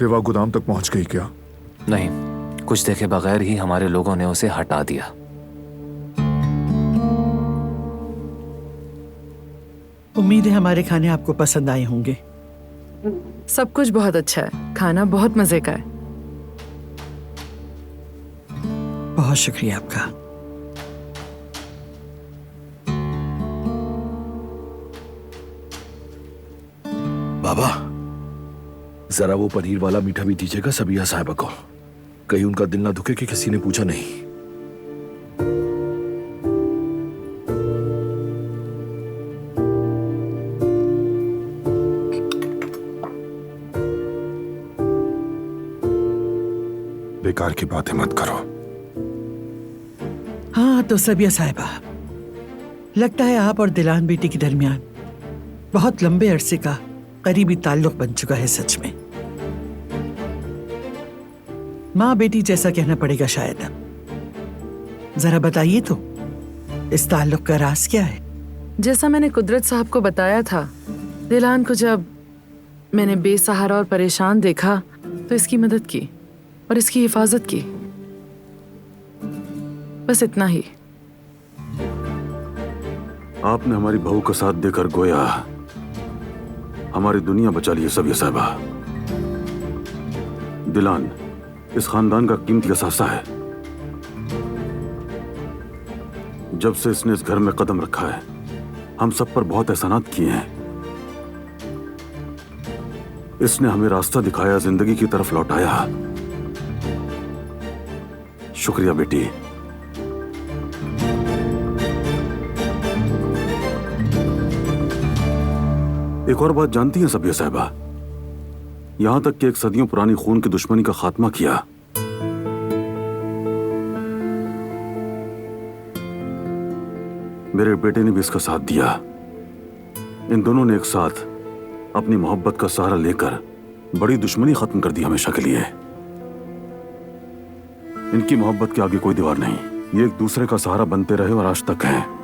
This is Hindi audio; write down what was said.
रेवा गोदाम तक पहुंच गई क्या? नहीं, कुछ देखे बगैर ही हमारे लोगों ने उसे हटा दिया। उम्मीद है हमारे खाने आपको पसंद आए होंगे। सब कुछ बहुत अच्छा है, खाना बहुत मजे का है। बहुत शुक्रिया आपका। बाबा, जरा वो पनीर वाला मीठा भी दीजिएगा सबिया साहिबा को, कहीं उनका दिल ना दुखे कि किसी ने पूछा नहीं। बेकार की बातें मत करो। हाँ तो सबिया साहिबा, लगता है आप और दिलान बेटी के दरमियान बहुत लंबे अरसे का करीबी ताल्लुक बन चुका है। सच में माँ बेटी जैसा कहना पड़ेगा शायद। जरा बताइए तो, इस ताल्लुक का राज क्या है? जैसा मैंने कुदरत साहब को बताया था, दिलान को जब मैंने बेसहारा और परेशान देखा तो इसकी मदद की और इसकी हिफाजत की, बस इतना ही। आपने हमारी बहू का साथ देकर गोया हमारी दुनिया बचा ली है सबिया साहिबा। दिलान इस खानदान का कीमती असासा है। जब से इसने इस घर में कदम रखा है, हम सब पर बहुत एहसानात किए हैं। इसने हमें रास्ता दिखाया, जिंदगी की तरफ लौटाया। शुक्रिया बेटी। एक और बात जानती हैं सबिया साहिबा, यहां तक कि एक सदियों पुरानी खून की दुश्मनी का खात्मा किया। मेरे बेटे ने भी इसका साथ दिया। इन दोनों ने एक साथ अपनी मोहब्बत का सहारा लेकर बड़ी दुश्मनी खत्म कर दी हमेशा के लिए। इनकी मोहब्बत के आगे कोई दीवार नहीं, ये एक दूसरे का सहारा बनते रहे और आज तक हैं।